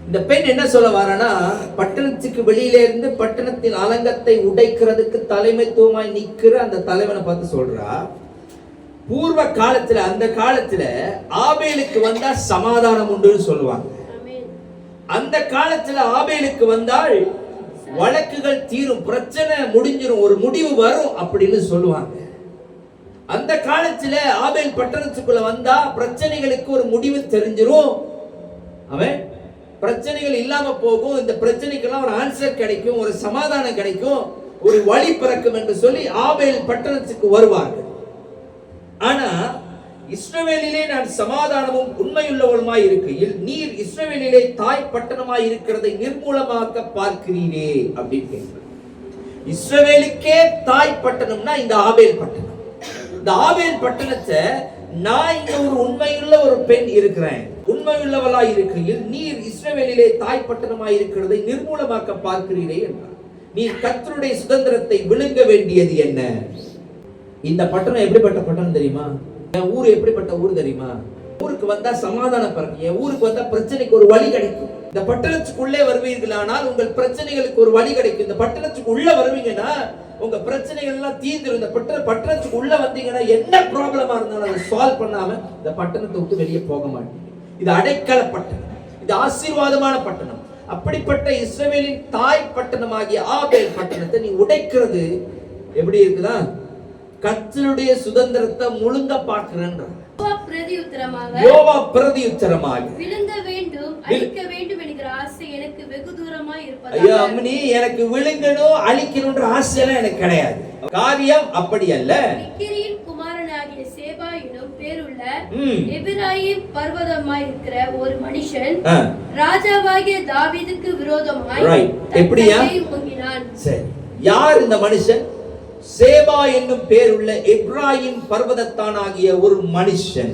இந்த பெண் என்ன சொல்ல வாரானா, பட்டணத்துக்கு வெளியில இருந்து பட்டணத்தின் அலங்கத்தை உடைக்கிறதுக்கு தலைமைத்துவமாய் நிக்கிற அந்த தலைவனை பார்த்து சொல்றா, பூர்வ காலத்துல அந்த காலத்துல ஆபேலுக்கு வந்தா சமாதானம் உண்டுன்னு சொல்லுவாங்க. அந்த காலத்துல ஆபேலுக்கு வந்தால் வழக்குகள் தீரும், பிரச்சனை முடிஞ்சிரும், ஒரு முடிவு வரும் அப்படின்னு சொல்லுவாங்க. அந்த காலத்துல ஆபேல் பட்டணத்துக்குள்ள வந்தா பிரச்சனைகளுக்கு ஒரு முடிவு தெரிஞ்சிரும், அவன் பிரச்சனைகள் இல்லாம போகும், இந்த பிரச்சனைக்கெல்லாம் ஒரு ஆன்சர் கிடைக்கும், ஒரு சமாதானம் கிடைக்கும், ஒரு வழி பிறக்கும் என்று சொல்லி ஆபேல் பட்டணத்துக்கு வருவார்கள். ஆனா இஸ்ரவேலிலே நான் சமாதானமும் உண்மையுள்ளவளுமாய் இருக்கையில் நீர் இஸ்ரவேலிலே தாய் பட்டணமாய் இருக்கிறதை நிர்மூலமாக்க பார்க்கிறீரே அப்படின்னு கேட்கிறார். இஸ்ரவேலுக்கே தாய் பட்டணம்னா இந்த ஆபேல் பட்டணம். இந்த ஆபேல் பட்டணத்தை நான் இங்க ஒரு உண்மையுள்ள ஒரு பெண் இருக்கிறேன், உண்மையுள்ளவளாய் இருக்கையில் நீர் இஸ்ரவேலிலே தாய் பட்டணமாய் இருக்கிறதை நிர்மூலமாக்க பார்க்கிறீரே என்றார். நீர் கர்த்தருடைய சுதந்திரத்தை விழுங்க வேண்டியது என்ன? இந்த பட்டணம் எப்படிப்பட்ட பட்டணம் தெரியுமா? என் ஊர் எப்படிப்பட்ட ஊர் தெரியுமா? ஊருக்கு வந்தா சமாதானம் பிறக்கும், என் ஊருக்கு வந்தா பிரச்சனைக்கு ஒரு வழி கிடைக்கும். இந்த பட்டணத்துக்குள்ளே வருவீர்களானால் உங்கள் பிரச்சனைகளுக்கு ஒரு வழி கிடைக்கும். இந்த பட்டணத்துக்கு உள்ள வருவீங்கன்னா உங்க பிரச்சனைகள் எல்லாம் தீர்ந்துடும். இந்த பட்டணத்துக்கு உள்ள வந்தீங்கன்னா என்ன ப்ராப்ளமா இருந்தாலும் அதை சால்வ் பண்ணாம இந்த பட்டணத்தை விட்டு வெளியே போக மாட்டீங்க. இது அடைக்கல பட்டணம், இது ஆசீர்வாதமான பட்டணம். அப்படிப்பட்ட இஸ்ரவேலின் தாய் பட்டணமாகிய ஆபேல் பட்டணத்தை நீ உடைக்கிறது எப்படி இருக்குதா? கர்த்தருடைய சுதந்திரத்தை முழுங்க பார்க்கிறேன்ற யோவா பிரதியுத்தரமாக விழுங்க வேண்டும் அழிக்க வேண்டும் என்கிற ஆசை எனக்கு வெகு தூரமாய் இருப்பதால், ஐயா அம்மனி, எனக்கு விழுங்கணும் அழிக்கணும்ன்ற ஆசை எல்லாம் எனக்கு கிடையாது. காரியம் அப்படி அல்ல. பிக்கிரியின் குமாரனாகிய சேபா எனும் பேருள்ள எபிராயிம் பர்வதமாய் இருக்கிற ஒரு மனுஷன் ராஜாவாகிய தாவீதுக்கு விரோதமாய் எப்படியா பொங்கினான். சரி, யார் இந்த மனுஷன்? சேபா என்னும் பேருள்ள எப்ராயிம் பர்வதத்தானாகிய ஒரு மனுஷன்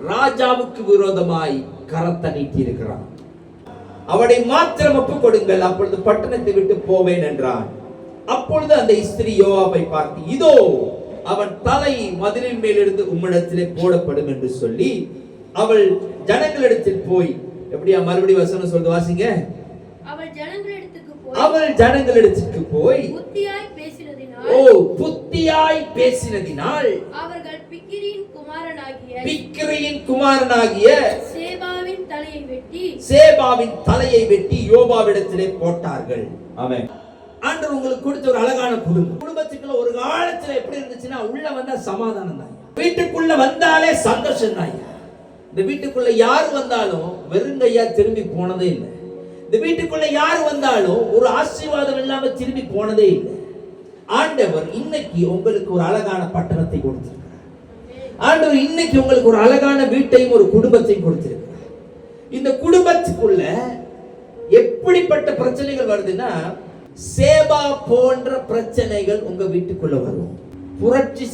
ராஜாவுக்கு விரோதமாய் கரத்தை நீட்டி இருக்கிறான். அவனை மாத்திரம் ஒப்புக் கொடுங்கள், அப்பொழுது பட்டணத்தை விட்டு போவேன் என்றான். அப்பொழுது அந்த ஸ்திரீ யோவாபை பார்த்து, இதோ அவன் தலை மதிலின் மேலிருந்து உம்மிடத்திலே போடப்படும் என்று சொல்லி அவள் ஜனங்களிடத்தில் போய், எப்படியா மறுபடி வசனம் சொல்லுது வாசிங்க. அவள் ஜனங்களிடத்துக்கு போய் புத்தியாய் பேசினதினால் அவர்கள் பிக்கிரியின் குமாரனாகிய சேபாவின் தலையை வெட்டி யோவாவிடத்திலே போட்டார்கள். ஆமென். ஆண்டவர் உங்களுக்கு கொடுத்த ஒரு அழகான குடும்பத்துக்குள்ள ஒரு காலத்துல எப்படி இருந்துச்சுன்னா, உள்ள வந்தா சமாதானம் தான், வீட்டுக்குள்ள வந்தாலே சந்தோஷம் தான். இந்த வீட்டுக்குள்ள யாரு வந்தாலும் வெறுங்கையா திரும்பி போனதே இல்லை. இந்த வீட்டுக்குள்ள யார் வந்தாலும் ஒரு ஆசீர்வாதம் இல்லாம திரும்பி போனதே இல்லை. ஆண்டவர் இன்னைக்கு உங்களுக்கு ஒரு அழகான பட்டணத்தை கொடுத்திருக்கிறார். ஆண்டவர் இன்னைக்கு உங்களுக்கு ஒரு அழகான வீட்டையும் ஒரு குடும்பத்தையும் கொடுத்திருக்கிறார். இந்த குடும்பத்துக்குள்ள எப்படிப்பட்ட பிரச்சனைகள் வருதுன்னா, சேபா போன்ற பிரச்சனைகள் உங்க வீட்டுக்குள்ள வரும். புரட்சி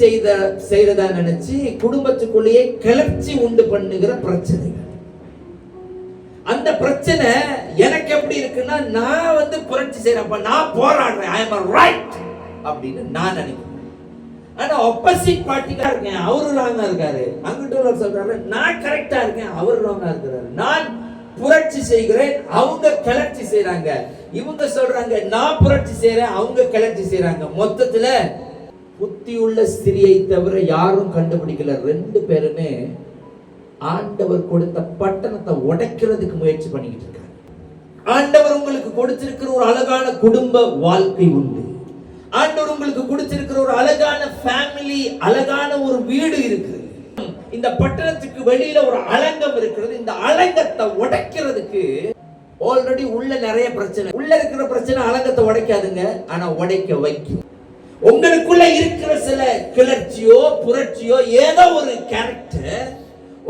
செய்யறதா நினைச்சு குடும்பத்துக்குள்ளேயே கிளர்ச்சி உண்டு பண்ணுகிற பிரச்சனைகள். அந்த பிரச்சனை எனக்கு எப்படி இருக்குன்னா, நான் புரட்சி செய்யறப்ப நான் போராடுறேன், ஐ அம் ரைட் அப்படின்னு நான் நினைக்கிறேன். ஆனா ஆப்போசிட் பார்ட்டிக்கா இருக்கேன், அவரு ராங்கா இருக்காரு. அங்கிட்ட சொல்றாரு நான் கரெக்டா இருக்கேன், அவரு ராங்கா இருக்கிறாரு. நான் புரட்சி செய்கிறேன், அவங்க கிளர்ச்சி செய்யறாங்க. இவங்க சொல்றாங்க நான் புரட்சி செய்யறேன், அவங்க கிளர்ச்சி செய்யறாங்க. மொத்தத்துல புத்தியுள்ள ஸ்திரியை தவிர யாரும் கண்டுபிடிக்கல. ரெண்டு பேருமே ஆண்டவர் கொடுத்த பட்டணத்தை உடைக்கிறதுக்கு முயற்சி பண்ணிக்கிட்டு இருக்காங்க. ஆண்டவர் உங்களுக்கு கொடுத்திருக்கிற ஒரு அழகான குடும்ப வாழ்க்கை உண்டு. ஆண்டவர் உங்களுக்கு கொடுத்திருக்கிற ஒரு அழகான ஃபேமிலி, அழகான ஒரு வீடு இருக்கு. இந்த பட்டணத்துக்கு வெளியில ஒரு அலங்கம் இருக்கிறது. இந்த அலங்கத்தை உடைக்கிறதுக்கு ஆல்ரெடி உள்ள நிறைய பிரச்சனை. உள்ள இருக்கிற பிரச்சனை அலங்கத்தை உடைக்காதுங்க, ஆனா உடைக்க வைக்கும். உங்களுக்குள்ள இருக்கிற சில கிளர்ச்சியோ புரட்சியோ ஏதோ ஒரு கேரக்டர்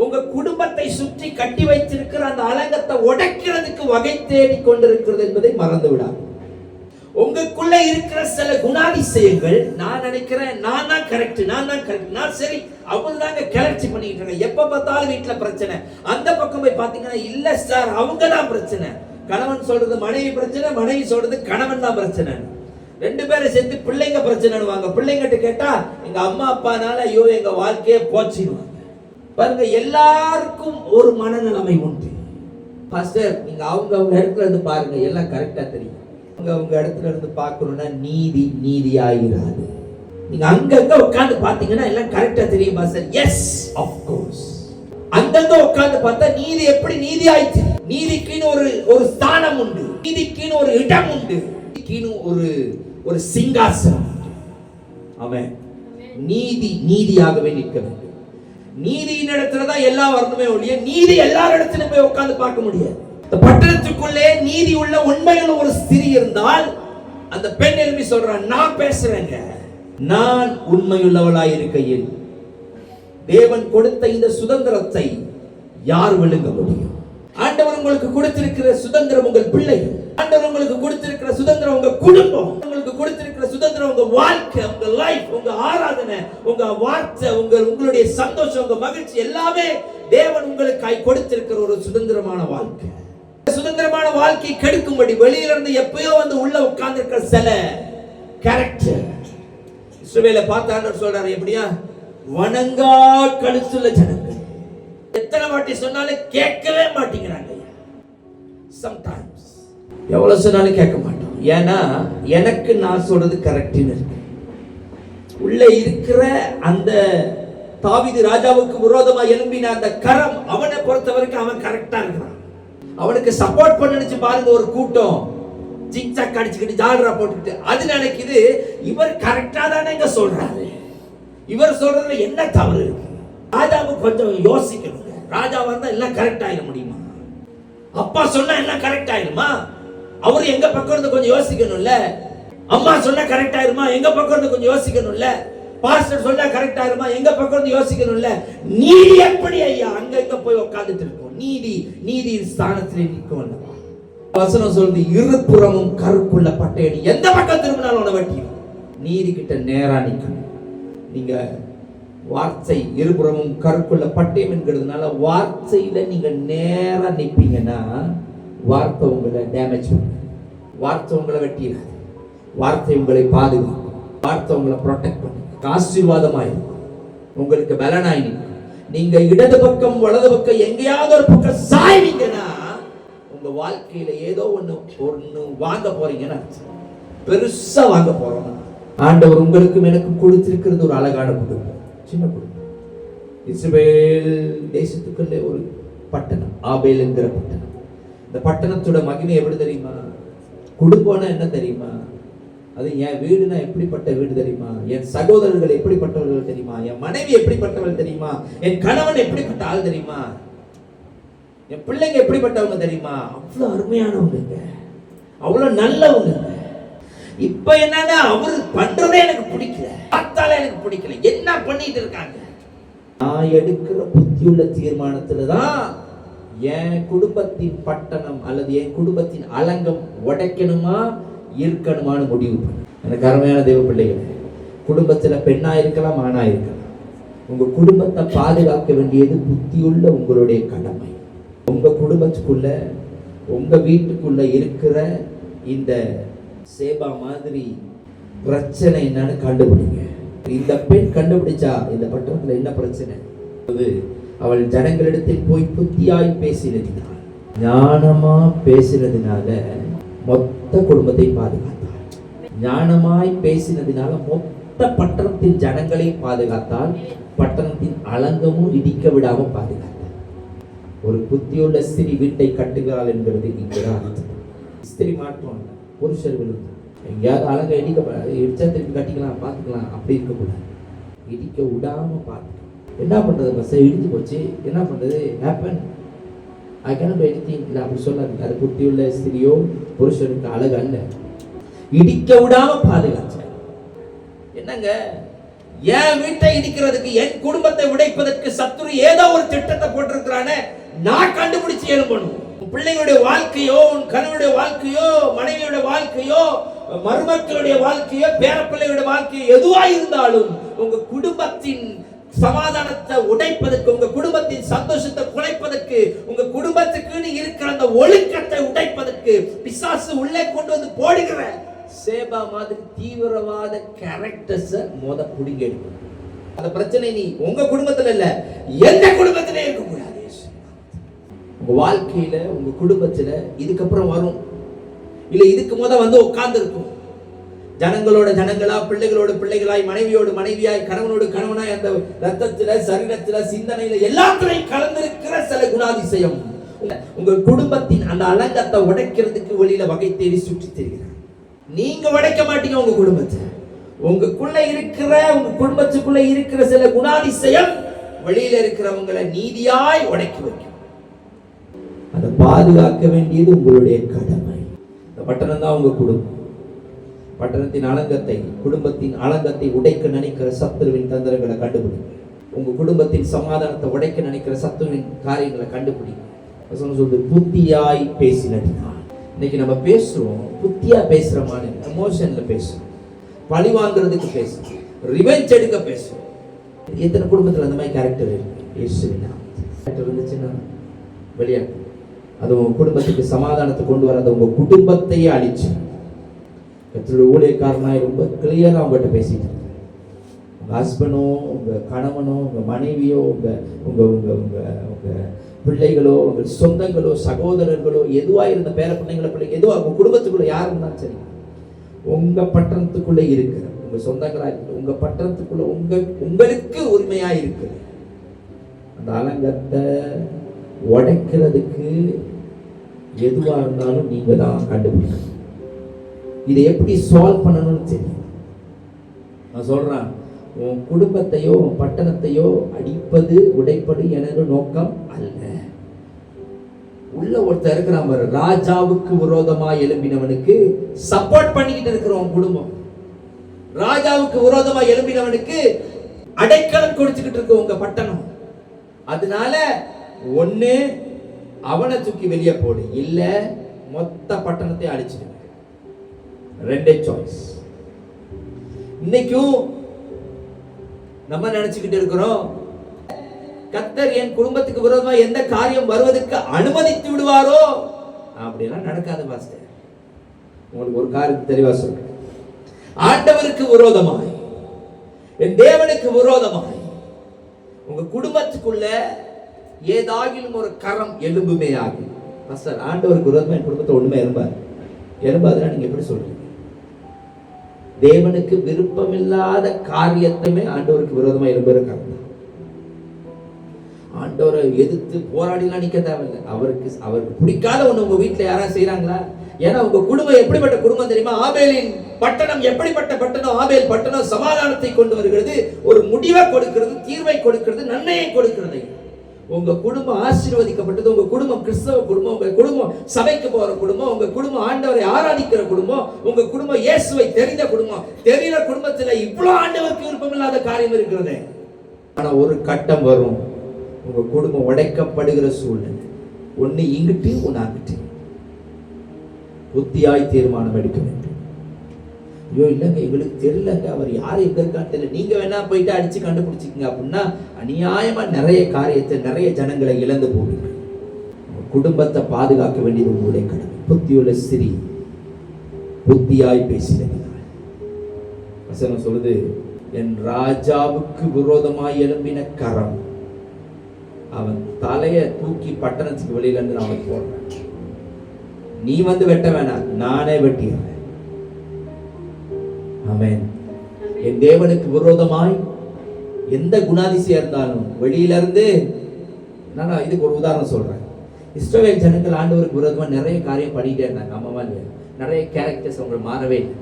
உங்க குடும்பத்தை சுற்றி கட்டி வைத்திருக்கிற அந்த அலங்கத்தை உடைக்கிறதுக்கு வகை தேடி கொண்டிருக்கிறது என்பதை மறந்து விடாது. உங்களுக்குள்ள இருக்கிற சில குணாதிசயங்கள், நான் நினைக்கிறேன் நான் தான் கரெக்ட், நான் சரி, அவங்க தாங்க கிளர்ச்சி பண்ணிட்டு இருக்காங்க. எப்ப பார்த்தாலும் வீட்டுல பிரச்சனை. அந்த பக்கம் போய் பாத்தீங்கன்னா இல்ல சார் அவங்க தான் பிரச்சனை. கணவன் சொல்றது மனைவி பிரச்சனை, மனைவி சொல்றது கணவன் தான் பிரச்சனை. ரெண்டு பேரும் சேர்ந்து பிள்ளைங்க பிரச்சனைவாங்க. பிள்ளைங்கிட்ட கேட்டா எங்க அம்மா அப்பானால ஐயோ எங்க வாழ்க்கையே போச்சுன்னு பாருங்க. எல்லாருக்கும் ஒரு மனநிலைமை உண்டு. பாஸ்டர் நீங்க அவங்க இடத்துல இருந்து பாருங்க, எல்லாம் கரெக்டா தெரியும். அவங்க இடத்துல இருந்து பார்க்கணும்னா நீதியாயிராது. நீங்க அங்கங்க உட்கார்ந்து பாத்தீங்கன்னா எல்லாம் கரெக்டா தெரியும் பாஸ்டர். Yes of course. அங்கங்க உட்கார்ந்து பார்த்தா நீதி எப்படி நீதி ஆயிடுச்சு. நீதிக்குன்னு ஒரு ஸ்தானம் உண்டு, நீதிக்குன்னு ஒரு இடம் உண்டு, நீதிக்குன்னு ஒரு சிங்காசனம். ஆமென். நீதியாகவே நிற்க வேண்டும். நீதியின் இடத்துல தான் எல்லாம் வரணுமே ஒழிய நீதி எல்லார் இடத்துலயும் போய் உட்கார்ந்து பார்க்க முடியாது. இந்த பட்டணத்துக்குள்ளே நீதி உள்ள உண்மையுள்ள ஒரு ஸ்திரீ இருந்தால் அந்த பெண் எழுப்பி சொல்றான், நான் பேசுறேங்க, நான் உண்மையுள்ளவளாய் இருக்கையில் தேவன் கொடுத்த இந்த சுதந்திரத்தை யார் விழுங்க முடியும்? ஆண்டவர் உங்களுக்கு கொடுத்திருக்கிற சுதந்திரம் உங்கள் பிள்ளைகள், ஆண்டவர் உங்களுக்கு கொடுத்திருக்கிற சுதந்திரம் உங்க குடும்பம், உங்களுக்கு கொடுத்திருக்கிற சுதந்திரம் உங்க வாழ்க்கை, உங்க லைஃப், உங்க ஆராதனை, உங்க வார்த்தை, உங்களுடைய சந்தோஷம், உங்க மகிழ்ச்சி எல்லாமே தேவன் உங்களுக்காய் கொடுத்திருக்கிற ஒரு சுதந்திரமான வாழ்க்கை. சுதந்திரமான வாழ்க்கை கெடுக்கும்படி வெளியில இருந்து எப்பயோ வந்து உள்ள உட்கார்ந்து இருக்கிற சில கேரக்டர் இஸ்ரவேலை பார்த்து ஆண்டவர் சொல்றாரு, எப்படியா வணங்கா கழுத்துள்ள ஜனங்கள். எத்தனை வாட்டி சொன்னாலும் கேட்கவே மாட்டேங்கிறாங்க. சம்டைம்ஸ் எவ்வளவு சொன்னாலும் கேட்க மாட்டோம். ஏன்னா எனக்கு நான் சொல்றது கரெக்ட்னு இருக்கு. உள்ள இருக்கிற அந்த தாவீது ராஜாவுக்கு விரோதமா எழும்பின அந்த கரம், அவனை பொறுத்த வரைக்கும் அவன் கரெக்டா இருக்கிறான். அவனுக்கு சப்போர்ட் பண்ணுச்சு பாருங்க ஒரு கூட்டம், ஜிக்ஜாக் அடிச்சுக்கிட்டு ஜால்ரா போட்டுக்கிட்டு, அது நினைக்குது இவர் கரெக்டா தானே சொல்றாரு, இவர் சொல்றதுல என்ன தவறு இருக்கு? ராஜாவுக்கு கொஞ்சம் யோசிக்கணும். ராஜா வந்தா எல்லாம் கரெக்ட் ஆயிட முடியுமா? அப்பா சொன்னா எல்லாம் கரெக்ட் ஆயிருமா? அவரு எங்க பக்கம் இருந்து கொஞ்சம் யோசிக்கணும்ல. அம்மா சொன்னா கரெக்ட் ஆயிருமா? எங்க பக்கம் இருந்து கொஞ்சம் யோசிக்கணும்ல. பாஸ்டர் சொன்னா கரெக்ட் ஆயிருமா? எங்க பக்கம் இருந்து யோசிக்கணும்ல. நீதி எப்படி ஐயா அங்க போய் உட்கார்ந்துட்டு இருக்கும்? நீதியின் ஸ்தானத்திலே நிற்கும். வசனம் சொல்லுது, இருபுறமும் கருப்புள்ள பட்டயடி, எந்த பக்கம் திரும்பினாலும் உன வட்டி. நீதி கிட்ட நேரா நிக்கணும். நீங்க வார்த்தை இருபுறமும் கருக்குள்ள பட்டயம் என்கிறதுனால வார்த்தையில நீங்க நேரா நிப்பீங்கன்னா வார்த்தை உங்களை டேமேஜ் பண்ணும், வார்த்தை உங்களை வெட்டிடாது, வார்த்தை உங்களை பாதுகாக்கும், வார்த்தை உங்களை ப்ரொடெக்ட் பண்ணும், ஆசீர்வாதமாயிருக்கும், உங்களுக்கு பலனாய் நிற்கும். நீங்க இடது பக்கம் வலது பக்கம் எங்கேயாவது ஒரு பக்கம் சாய்வீங்கன்னா உங்க வாழ்க்கையில ஏதோ ஒண்ணு வாங்க போறீங்கன்னா, பெருசா வாங்க போறோம். ஆண்டவர் உங்களுக்கும் எனக்கும் கொடுத்திருக்கிறது ஒரு அழகான குடும்பம், சின்ன குடும்பம். இஸ்ரவேல் தேசத்துக்குள்ளே ஒரு பட்டணம், ஆபேல் என்கிற பட்டணம். இந்த பட்டணத்தோட மகிமை எப்படி தெரியுமா? குடும்பம்னா என்ன தெரியுமா? அது என் வீடுனா எப்படிப்பட்ட வீடு தெரியுமா? என் சகோதரர்கள் எப்படிப்பட்டவர்கள் தெரியுமா? என் மனைவி எப்படிப்பட்டவர்கள் தெரியுமா? என் கணவன் எப்படிப்பட்ட ஆள் தெரியுமா? என் பிள்ளைங்க எப்படிப்பட்டவங்க தெரியுமா? அவ்வளவு அருமையானவங்க, அவ்வளவு நல்லவங்க. இப்ப என்னன்னா அவரு பண்றதே எனக்கு பிடிக்கல, பார்த்தாலே எனக்கு பிடிக்கல. என்ன பண்ணிட்டு இருக்காங்க? நான் எடுக்கிற புத்தியுள்ள தீர்மானத்துலதான் என் குடும்பத்தின் பட்டணம் அல்லது என் குடும்பத்தின் அலங்கம் உடைக்கணுமா இருக்கணுமான்னு முடிவு பண்ணு. எனக்கு அருமையான தேவ பிள்ளைகள், குடும்பத்துல பெண்ணா இருக்கலாம், ஆணா இருக்கலாம். உங்க குடும்பத்தை பாதுகாக்க வேண்டியது புத்தியுள்ள உங்களுடைய கடமை. உங்க குடும்பத்துக்குள்ள உங்க வீட்டுக்குள்ள இருக்கிற இந்த சேபா மாதிரி பிரச்சனை என்னன்னு கண்டுபிடிங்க. இந்த பெண் கண்டுபிடிச்சா இந்த பட்டணத்துல என்ன பிரச்சனை? அவள் ஜனங்களிடத்தில் போய் புத்தியாய் பேசினதினால், ஞானமா பேசினதினால மொத்த குடும்பத்தை பாதுகாத்தாள். ஞானமாய் பேசினதினால மொத்த பட்டணத்தின் ஜனங்களை பாதுகாத்தால், பட்டணத்தின் அலங்கமும் இடிக்க விடாம பாதுகாத்தாள். ஒரு புத்தியுள்ள ஸ்திரீ வீட்டை கட்டுகிறாள் என்கிறது இங்குதான் அர்த்தம். ஸ்திரீ மாற்றம் புருஷர்கள் எங்கேயாவது அழகா இடிச்சா திருப்பி கட்டிக்கலாம், பார்த்துக்கலாம், அப்படி இருக்கக்கூடாது. இடிக்க விடாம பார்த்துக்கலாம். என்ன பண்றது? பஸ் இடிஞ்சு போச்சு, என்ன பண்றது? Happen, I can to anything இல்லை அப்படி சொல்லாது. அது புத்தியுள்ள ஸ்திரியோ புருஷனுக்கு அழகு அல்ல. இடிக்க விடாம பாதுகாச்சு. என்னங்க, என் வீட்டை இடிக்கிறதுக்கு, என் குடும்பத்தை உடைப்பதற்கு சத்துரு ஏதோ ஒரு திட்டத்தை போட்டிருக்கிறானே, நான் கண்டுபிடிச்சு எழுப்பணும். பிள்ளைகளுடைய வாழ்க்கையோ, உன் கணவனுடைய வாழ்க்கையோ, மனைவியுடைய வாழ்க்கையோ, மருமக்களுடைய வாழ்க்கையோ, பேரப்பிள்ளைகளுடைய வாழ்க்கையோ எதுவா இருந்தாலும் உங்க குடும்பத்தின் சமாதானத்தை உடைப்பதற்கு, உங்க குடும்பத்தின் சந்தோஷத்தை குலைப்பதற்கு, உங்க குடும்பத்துக்குன்னு இருக்கிற அந்த ஒழுக்கத்தை உடைப்பதற்கு பிசாசு உள்ளே கொண்டு வந்து போடுகிற சேபா மாதிரி தீவிரவாத கேரக்டர்ஸை புடிங்க எடுக்கணும். அந்த பிரச்சனை நீ உங்க குடும்பத்துல இல்ல, எந்த குடும்பத்திலே இருக்கக்கூடாது. உங்க வாழ்க்கையில, உங்க குடும்பத்துல இதுக்கப்புறம் வரும், இல்ல இதுக்கு வந்து உட்கார்ந்து இருக்கும். ஜனங்களோட ஜனங்களா, பிள்ளைகளோட பிள்ளைகளாய், மனைவியோடு மனைவியாய், கணவனோடு கணவனாய், அந்த ரத்தத்துல, சரீரத்துல, சிந்தனையில எல்லாத்துலையும் கலந்திருக்கிற சில குணாதிசயம் உங்க குடும்பத்தின் அந்த அலங்கத்தை உடைக்கிறதுக்கு வெளியில வகை தேடி சுற்றி தெரிகிறார். நீங்க உடைக்க மாட்டீங்க உங்க குடும்பத்தை. உங்களுக்குள்ள இருக்கிற, உங்க குடும்பத்துக்குள்ள இருக்கிற சில குணாதிசயம் வெளியில இருக்கிறவங்களை நீதியாய் உடைக்க வைக்கும். அதை பாதுகாக்க வேண்டியது உங்களுடைய கடமை. இந்த பட்டணம் தான் உங்க குடும்பம். பட்டணத்தின் அலங்கத்தை, குடும்பத்தின் அலங்கத்தை உடைக்க நினைக்கிற சத்துருவின் தந்திரங்களை கண்டுபிடிங்க. உங்க குடும்பத்தின் சமாதானத்தை உடைக்க நினைக்கிற சத்துருவின் காரியங்களை கண்டுபிடிங்க. சொல்றது புத்தியாய் பேசினடினான். இன்னைக்கு நம்ம பேசுறோம், புத்தியா பேசுற மாதிரி எமோஷன்ல பேசுறோம், பழி வாங்குறதுக்கு பேசுறோம், ரிவெஞ்ச் எடுக்க பேசுறோம். எத்தனை குடும்பத்தில் அந்த மாதிரி கேரக்டர் இருந்துச்சுன்னா வெளியா அது உங்க குடும்பத்துக்கு சமாதானத்தை கொண்டு வராத உங்க குடும்பத்தையே அழிச்சு. கர்த்தருடைய ஊழியக்காரனாய் ரொம்ப கிளியரா அவங்ககிட்ட பேசிட்டு, உங்க ஹஸ்பண்டோ, உங்க கணவனோ, உங்க மனைவியோ, உங்க உங்க உங்க உங்க உங்க பிள்ளைகளோ, உங்க சொந்தங்களோ, சகோதரர்களோ, எதுவா இருந்த பேர பிள்ளைங்கள பிள்ளை எதுவா உங்க குடும்பத்துக்குள்ள யார் இருந்தாலும் சரி, உங்க பட்டணத்துக்குள்ள இருக்கிற உங்க சொந்தங்களா இருக்கிற உங்க பட்டணத்துக்குள்ள உங்களுக்கு உரிமையா இருக்கிற அந்த அலங்கத்தை உடைக்கிறதுக்கு எதுவா இருந்தாலும் நீங்க தான் கண்டுபிடிக்கணும். இதை எப்படி சால்வ் பண்ணணும்னு தெரியும். நான் சொல்றேன், உன் குடும்பத்தையோ உன் பட்டணத்தையோ அடிப்பது உடைப்பது எனது நோக்கம் அல்ல. உள்ள ஒருத்தர் இருக்கிறான், ராஜாவுக்கு விரோதமா எழும்பினவனுக்கு சப்போர்ட் பண்ணிக்கிட்டு இருக்கிறோம் குடும்பம். ராஜாவுக்கு விரோதமா எழும்பினவனுக்கு அடைக்கலம் கொடுத்துக்கிட்டு இருக்கு உங்க பட்டணம். அதனால ஒண்ணு அவனை தூக்கி வெளியே போடு, இல்ல மொத்த பட்டணத்தை அழிச்சிடு. ரெண்டே சாய்ஸ். இன்னைக்கும் நம்ம நினைச்சுக்கிட்டு இருக்கிறோம், கர்த்தர் என் குடும்பத்துக்கு விரோதமா எந்த காரியம் வருவதற்கு அனுமதித்து விடுவாரோ. அப்படியெல்லாம் நடக்காது பாஸ்டர். உங்களுக்கு ஒரு காரியம் தெளிவா சொல்றேன். ஆண்டவருக்கு விரோதமாய், என் தேவனுக்கு விரோதமாய் உங்க குடும்பத்துக்குள்ள ஏதாகிலும் ஒரு கரம் எலும்புமே ஆகும். பாஸ்டர், ஆண்டவருக்கு விரோதமா என் குடும்பத்தை ஒண்ணுமே எலும்பாதுன்னா நீங்க எப்படி சொல்றீங்க? தேவனுக்கு விருப்பமில்லாத காரியத்தையுமே ஆண்டவருக்கு விரோதமா எழும்புற காரணம். ஆண்டவரை எதிர்த்து போராடிலாம் நிக்க தேவையில்லை. அவருக்கு பிடிக்காத ஒண்ணு உங்க வீட்டுல யாராவது செய்யறாங்களா? ஏன்னா உங்க குடும்பம் எப்படிப்பட்ட குடும்பம் தெரியுமா? ஆபேலின் பட்டணம் எப்படிப்பட்ட பட்டணம்? ஆபேல் பட்டணம் சமாதானத்தை கொண்டு வருகிறது, ஒரு முடிவை கொடுக்கிறது, தீர்வை கொடுக்கிறது, நன்மையை கொடுக்கிறது. உங்க குடும்பம் ஆசீர்வதிக்கப்பட்டது. உங்க குடும்பம் கிறிஸ்தவ குடும்பம், உங்க குடும்பம் சபைக்கு போற குடும்பம், உங்க குடும்பம் ஆண்டவரை ஆராதிக்கிற குடும்பம், உங்க குடும்பம் இயேசுவை தெரிந்த குடும்பம். தெரிகிற குடும்பத்துல இவ்வளவு ஆண்டவருக்கு விருப்பமில்லாத காரியம் இருக்கிறது. ஆனா ஒரு கட்டம் வரும், உங்க குடும்பம் உடைக்கப்படுகிற சூழ்நிலை. ஒண்ணு இங்கிட்டு ஒண்ணு அங்கிட்டு. புத்தியாய் தீர்மானம் எடுக்க வேண்டும். ஐயோ இல்லைங்க, எங்களுக்கு தெரியலங்க, அவர் யார் எங்க இருக்கான்னு தெரியல, நீங்க வேணா போயிட்டு அடிச்சு கண்டுபிடிச்சிக்கங்க அப்படின்னா அநியாயமா நிறைய காரியத்தை, நிறைய ஜனங்களை இழந்து போவீங்க. குடும்பத்தை பாதுகாக்க வேண்டியது உங்களுடைய கடமை. புத்தியுள்ள ஸ்திரீ புத்தியாய் பேசினார். வசனம் சொல்லுது, என் ராஜாவுக்கு விரோதமாய் எழும்பின கரம் அவன் தலையை தூக்கி பட்டணத்துக்கு வெளியில இருந்து அவன் போடுறேன். நீ வெட்ட வேணாம், நானே வெட்டிடுறேன். ஆமென். என் தேவனுக்கு விரோதமாய் எந்த குணாதிசயம் இருந்தாலும் வெளியில இருந்து, நான் இதுக்கு ஒரு உதாரணம் சொல்றேன். இஸ்ரவேல் ஜனங்கள் ஆண்டவருக்கு விரோதமா நிறைய காரியம் பண்ணிட்டே இருந்தாங்க. ஆமாவா இல்லையா? நிறைய கேரக்டர்ஸ் அவங்க மாறவே இல்லை.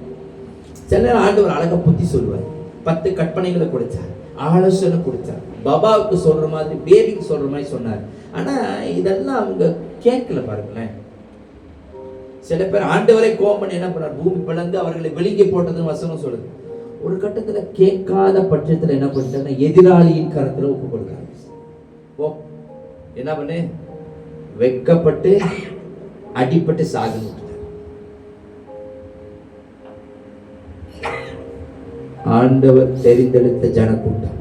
சில நேரம் ஆண்டவர் அழகா புத்தி சொல்லுவார். 10 கற்பனைகளை கொடுத்தார், ஆலோசனை கொடுத்தார், பாபாவுக்கு சொல்ற மாதிரி, பேபிக்கு சொல்ற மாதிரி சொன்னார். ஆனா இதெல்லாம் அவங்க கேட்கல. பாருங்களேன், சில பேர் ஆண்டவரை கோபம் பண்ணி என்ன பண்ணார்? பூமி பிளந்து அவர்களை வெளியே போட்டதுன்னு வசனம் சொல்லுது. ஒரு கட்டத்துல கேட்காத பட்சத்துல என்ன பண்ணிட்டாங்க? எதிராளியின் கரத்துல ஒப்பு கொடுக்காங்க. ஓ என்ன பண்ணு? வெக்கப்பட்டு அடிப்பட்டு சாகணும். ஆண்டவர் தெரிந்தெடுத்த ஜனக்கூட்டம்,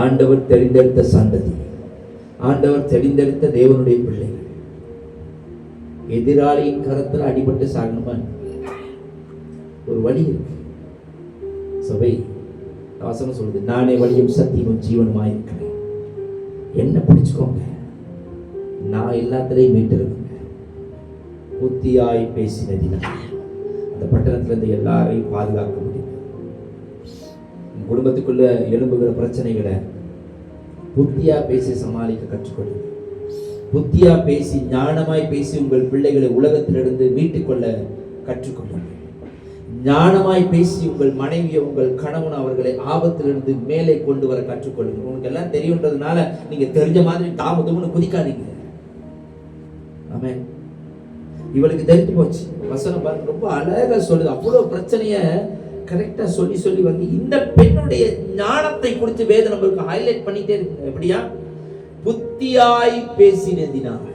ஆண்டவர் தெரிந்தெடுத்த சந்ததி, ஆண்டவர் தெரிந்தெடுத்த தேவனுடைய பிள்ளைகள் எதிராளியின் கரத்தில் அடிபட்டு சாகணுமா? ஒரு வழி இருக்கு. சபை வசனம் சொல்லுது, நானே வழியும் சத்தியமும் ஜீவனுமாய் இருக்கிறேன், என்ன பிடிச்சுக்கோங்க, நான் எல்லாத்திலையும் மீட்டிருக்கேன். புத்தியாய் பேசினதினால் அந்த பட்டணத்திலிருந்து எல்லாரையும் பாதுகாக்க முடியும். குடும்பத்துக்குள்ள எழும்புகிற பிரச்சனைகளை புத்தியா பேசி சமாளிக்க கற்றுக்கொள்ளுங்க. புத்தியா பேசி, ஞானமாய் பேசி உங்கள் பிள்ளைகளை உலகத்திலிருந்து மீட்டுக் கொள்ள கற்றுக்கொள்ளுங்கள். ஞானமாய் பேசி உங்கள் மனைவியை, உங்கள் கணவன் அவர்களை ஆபத்திலிருந்து மேலே கொண்டு வர கற்றுக்கொள்ளுங்க. உங்களுக்கு எல்லாம் தெரியுன்றதுனால நீங்க தெரிஞ்ச மாதிரி தாமதம்னு குதிக்காதீங்க. ஆமென். இவளுக்கு தெரிஞ்சு போச்சு. வசனம் பாருங்க, ரொம்ப அழகா சொல்லுது. அவ்வளவு பிரச்சனைய கரெக்டா சொல்லி சொல்லி வந்து இந்த பெண்ணுடைய ஞானத்தை குறித்து வேதம் நம்மளுக்கு ஹைலைட் பண்ணிட்டே இருக்கு. எப்படியா? புத்தியாய் பேசினதினால்.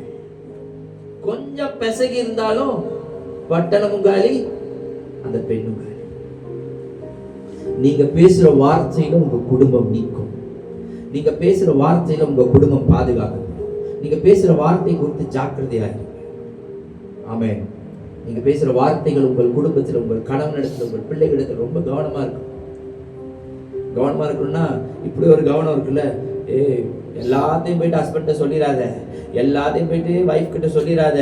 கொஞ்சம் பெசகி இருந்தாலும் பட்டணமும் காலி, அந்த பெண்ணும் காலி. நீங்க பேசுற வார்த்தையில உங்க குடும்பம் நீக்கும். நீங்க பேசுற வார்த்தையில உங்க குடும்பம் பாதுகாக்கும். நீங்க பேசுற வார்த்தை குறித்து ஜாக்கிரதையா இருங்க. ஆமென். நீங்க பேசுற வார்த்தைகள் உங்கள் குடும்பத்தில், உங்கள் கணவனிடத்தில், உங்கள் பிள்ளைகளிடத்தில் ரொம்ப கவனமா இருக்கும். கவனமா இருக்கணும்னா இப்படி ஒரு கவனம் இருக்குல்ல, எல்லாத்தையும் போயிட்டு ஹஸ்பண்ட சொல்லிடாத, எல்லாத்தையும் போயிட்டு வைஃப் கிட்ட சொல்லிடாத,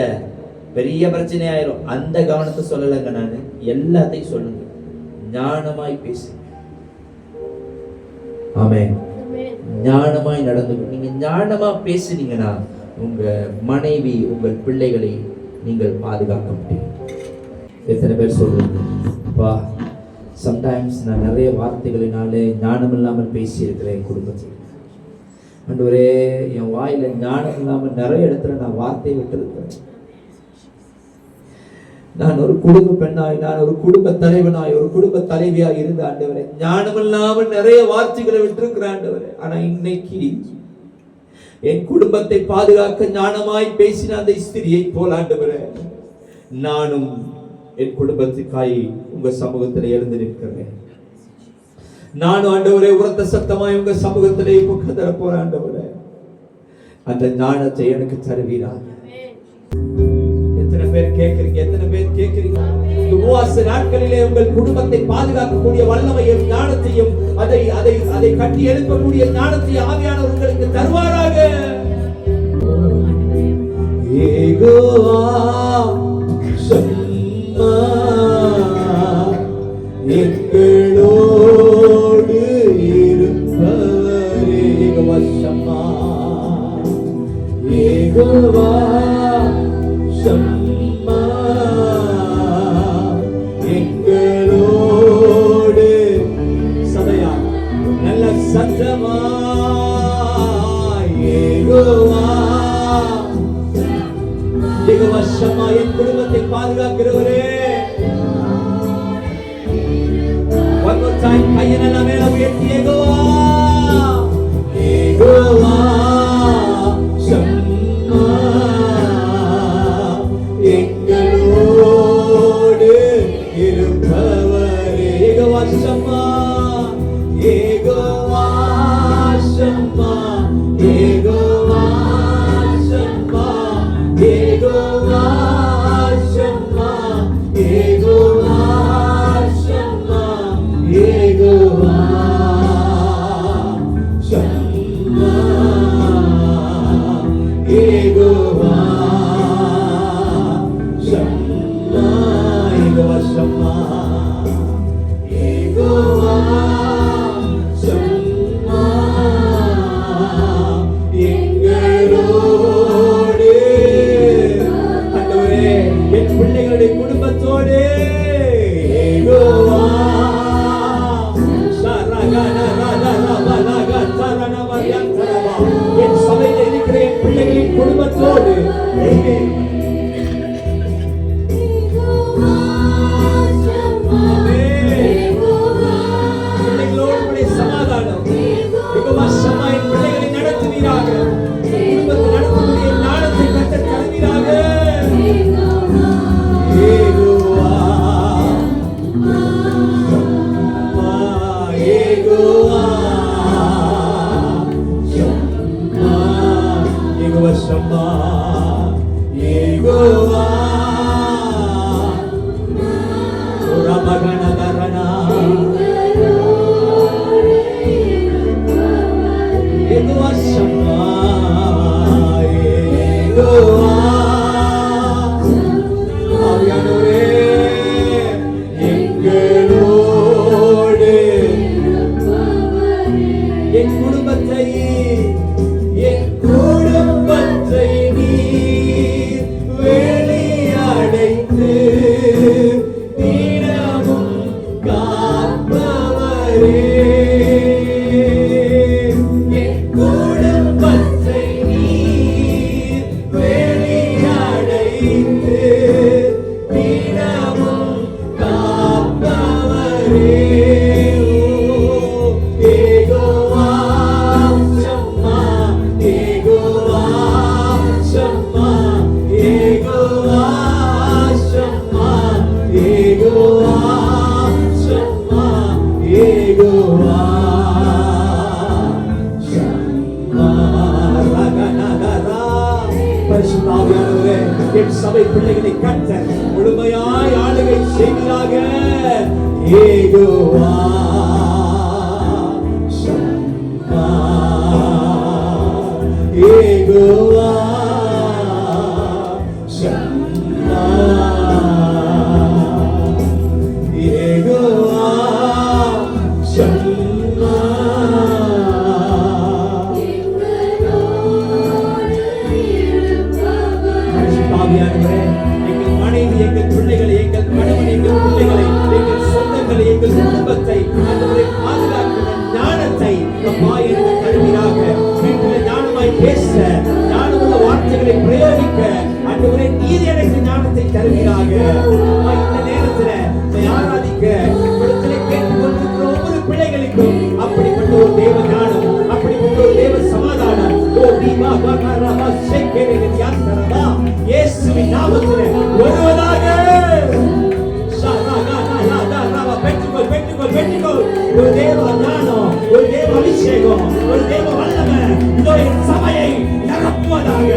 பெரிய பிரச்சனை ஆயிரும். அந்த கவனத்தை சொல்லலைங்க. நான் எல்லாத்தையும் சொல்லுங்க, ஞானமாய் பேசுங்க. ஆமென். ஞானமாய் நடந்து. நீங்க ஞானமா பேசுனீங்கன்னா உங்க மனைவி, உங்கள் பிள்ளைகளை நீங்கள் பாதுகாக்க முடியும். எத்தனை பேர் சொல்றீங்க, அப்பா சம்டைம்ஸ் நான் நிறைய வார்த்தைகளினாலே ஞானம் இல்லாமல் பேசி இருக்கிறேன் குடும்பத்தில். ஆண்டவரே, என் வாயில ஞானம் இல்லாமல் நிறைய இடத்துல நான் வார்த்தையை விட்டுருக்கிறேன். நான் ஒரு குடும்ப பெண்ணாய், நான் ஒரு குடும்ப தலைவனாய், ஒரு குடும்ப தலைவியாய் இருந்த ஆண்டவரே, ஞானம் இல்லாமல் நிறைய வார்த்தைகளை விட்டுருக்கிறேன் ஆண்டவரே. ஆனா இன்னைக்கு என் குடும்பத்தை பாதுகாக்க ஞானமாய் பேசின அந்த ஸ்திரியை போல ஆண்டவரே, நானும் என் குடும்பத்துக்காய் உங்க சமூகத்தில் எழுந்து நிற்கிறேன். நானும் ஆண்டவரே உரத்த சத்தமாய் உங்க சமூகத்திலே கதற போறேன் ஆண்டவரே. அந்த ஞானத்தை எனக்கு தருவீராக. எத்தனை பேர் கேட்கிறீங்க? எத்தனை பேர் கேட்கிறீங்க? உபவாச நாட்களிலே உங்கள் குடும்பத்தை பாதுகாக்கக்கூடிய வல்லமையும் ஞானத்தையும் அதை கட்டி எழுப்பக்கூடிய ஞானத்தையும் ஆவியானவர் உங்களுக்கு தருவாராக. ஏகோவா சம்மா எங்களோடு இருப்பவரே. ஏகோவா சம்மா, ஏகோவா சம்மா எங்களோடு. சதையா நல்ல சத்தமா ஏகோவா, ஏகோவா சம்மா என் குடும்பத்தை பாதுகாக்கிறவரே. One more time, கையை நல்ல மேல உயர்த்தி ஏகோவா, ஏகோவா சம்மா எங்களோடு இருப்பவரே. ஏகோவா சம்மா, ஏகோவா சம்மா, ஏகோவா சம்மா, ஏகோவா சம்மா, ஏகோவா சம்மா, ஏகோவா சம்மா, ஏகோவா சம்மா, ஏகோவா சம்மா, ஏகோவா சம்மா எங்களோடு. ஆண்டவரே, என் பிள்ளைகளுடைய குடும்பத்தோடு ஏகோவா என் சபையில் இருக்கிற என் பிள்ளைகளின் குடும்பத்தோடு பிள்ளைகளோடு சமாதானம். ஏகோவா சம்மா என் பிள்ளைகளை நடத்துவீராக. குடும்பத்தை நடத்தக்கூடிய ஞானத்தை கற்று தருவீராக. ஏகோவா சம்மா, ஏகோவா சம்மா, ஏகோவா சம்மா, வைத்து தினமும் காப்பவரே. யெகோவா ஷம்மா, யெகோவா ஷம்மா, யெகோவா ஷம்மா, யெகோவா ஷம்மா, யெகோவா ஷம்மா. ரகநகரா. பரிசுத்த ஆவியானவரே, என் சபை பிள்ளைகளை கர்த்தர் முழுமையாய் ஆளுகை செய்வீராக. யெகோவா ஷம்மா, யெகோவா ஷம்மா, யெகோவா ஷம்மா. ஆவியானவரே, எங்கள் மனைவி, எங்கள் பிள்ளைகளை, எங்கள் கணவன், எங்கள் பிள்ளைகளை, எங்கள் சொந்தங்களை, எங்கள் குடும்பத்தை ஆண்டவரே பாதுகாக்கிற ஞானத்தை அப்பா எனக்கு தருவீராக. வீட்டில் ஞானமாய் பேச, ஞானமுள்ள வார்த்தைகளை பிரயோகிக்க ஆண்டவரே நீர் எனக்கு ஞானத்தை தருவீராக. அப்பா, இந்த நேரத்தில் உம்மை ஆராதிக்க இடத்திலே கேட்டுக்கொண்டிருக்கிற ஒவ்வொரு பிள்ளைகளுக்கும் அப்படிப்பட்ட ஒரு தேவ ஞானம், அப்படிப்பட்ட ஒரு தேவ சமாதானம் இயேசுவின் நாமத்திலே வருவதாக. பெற்றுக்கொள், பெற்றுக்கொள், பெற்றுக்கொள். ஒரு தேவ ஞானம், ஒரு தேவ அபிஷேகம், ஒரு தேவ வல்லமை இதோ என் சபையை நிரப்புவதாக.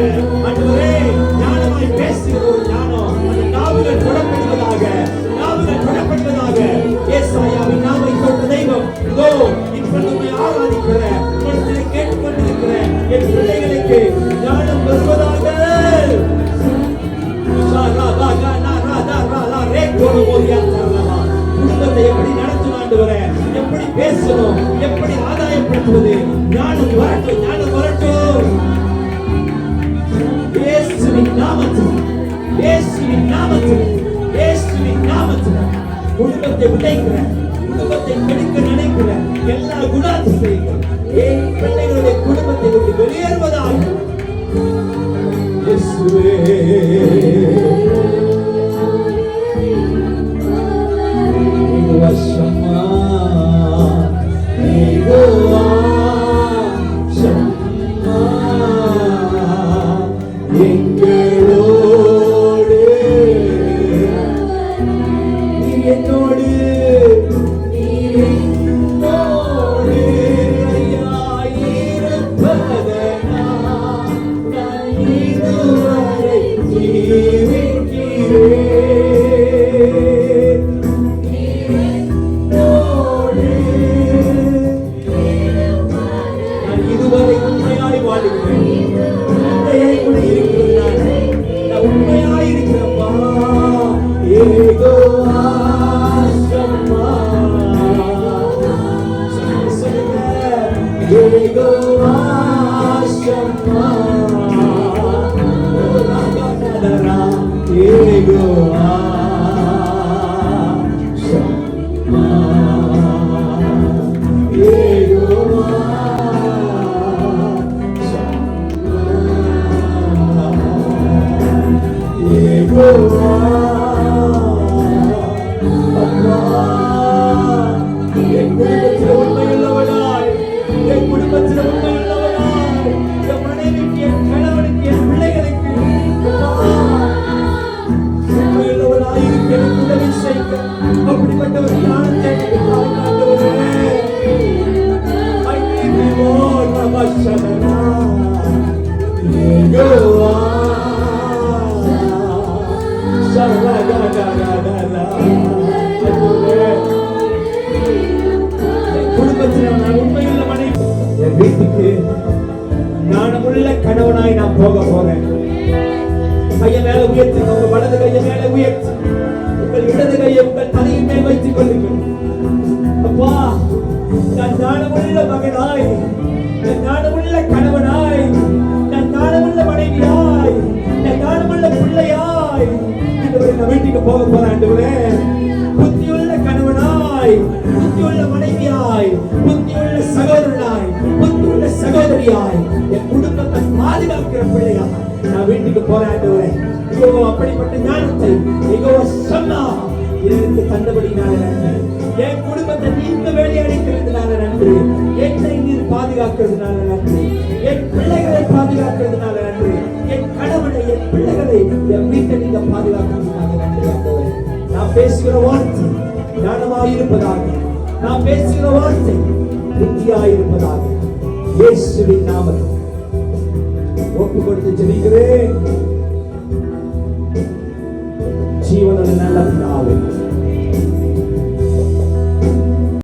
ஆண்டவரே, ஞானமாய் பேசுகிற ஒரு ஞானம், அந்த நாவுகள் தொடப்படுவதாக, நாவுகள் தொடப்படுவதாக. ஏசாயாவின் நாவை தொட்ட தெய்வம் இதோ இப்பொழுது ஆராதிக்கிற இடத்திலே கேட்டுக்கொண்டிருக்கிற என் பிள்ளைகளுக்கு ஞானம் வருவதாக. குடும்பத்தை எப்படி நடத்தணும் ஆண்டவரே, எப்படி பேசணும், எப்படி ஆதாயப்படுத்துவது, ஞானம் வரட்டும், ஞானம் வரட்டும். இயேசுவின் நாமத்தில், இயேசுவின் நாமத்தில், இயேசுவின் நாமத்தில் குடும்பத்தை உடைக்கிற, குடும்பத்தை கெடுக்க நினைக்கிற எல்லா குணாதிசயங்களும் என் பிள்ளைகளுடைய குடும்பத்தை விட்டு வெளியேறுவதாக. இயேசுவே, யெகோவா ஷம்மா, யெகோவா ஷம்மா, எங்களோடு நீர் என்னோடு, நீர் என்னோடு இருப்பதனால் நான் இதுவரை ஜீவிக்கிறேன். நான் இதுவரை உண்மையாய் வாழுகிறேன். உண்மையாய் கூட இருக்கிறேன். நான் உண்மையாய் இருக்கிறப்பா. யெகோவா ஷம்மா, சொல்லுங்க. யெகோவா ஷம்மா, யெகோவா ஷம்மா, யெகோவா ஷம்மா, யெகோவா. அப்பா, என் குடும்பத்தில் உண்மையுள்ளவனாய், என் குடும்பத்தில் உண்மையுள்ளவனாய், என் மனைவிக்கு, என் கணவனுக்கு, என் பிள்ளைகளுக்கு உண்மையுள்ளவனாய் இருக்க எனக்கு உதவி செய்க. அப்படிப்பட்ட ஒரு ஞானத்தை எனக்கு தாரும் ஆண்டவரே. I need you, Lord. Baba Shabana, Yehova, Shalagagagagala. குடும்பத்தில் நான் உண்மையுள்ள மனைவி, என் வீட்டுக்கு ஞானமுள்ள கணவனாய் நான் போக போறேன். கையை மேல உயர்த்தி, உங்க வலது கையை மேல உயர்த்தி, உங்கள் இடது கையை உங்கள் தலையின் மேல் வைத்துக் கொள்ளுங்கள். அப்பா, நான் ஞானமுள்ள மகனாய், நான் ஞானமுள்ள கணவனாய், நான் ஞானமுள்ள மனைவியாய், நான் ஞானமுள்ள பிள்ளையாய் நான் வீட்டுக்கு போக போறேன் ஆண்டவரே. புத்தியுள்ள கணவனாய், புத்தியுள்ள மனைவியாய், புத்தியுள்ள சகோதரனாய், புத்தியுள்ள சகோதரியாய், என் குடும்பத்தை பாதுகாக்கிற பிள்ளையாய் நான் வீட்டுக்கு போறேன் ஆண்டவரே. ஐயோ அப்படிப்பட்ட ஞானத்தை யெகோவா சொன்னார். எனக்கு தந்தபடினால நன்றி. என் குடும்பத்தை நீங்க வேலையடிக்கிறதுனால நன்றி. என்னை நீர் பாதுகாக்கிறதுனால நன்றி. என் பிள்ளைகளை பாதுகாக்கிறதுனால நன்றி. என் கணவனை, என் பிள்ளைகளை, என் வீட்டை நீங்க பாதுகாக்கிறதுனால நன்றி ஆண்டவரே. நான் பேசுகிற வார்த்தை ஞானமாயிருப்பதாக, நான் பேசுகிற வார்த்தை புத்தியாயிருப்பதாக இயேசுவின் நாமத்தில் ஒப்பு கொடுத்து ஜெபிக்கிறேன். ஜீவனுள்ள நல்ல பிதா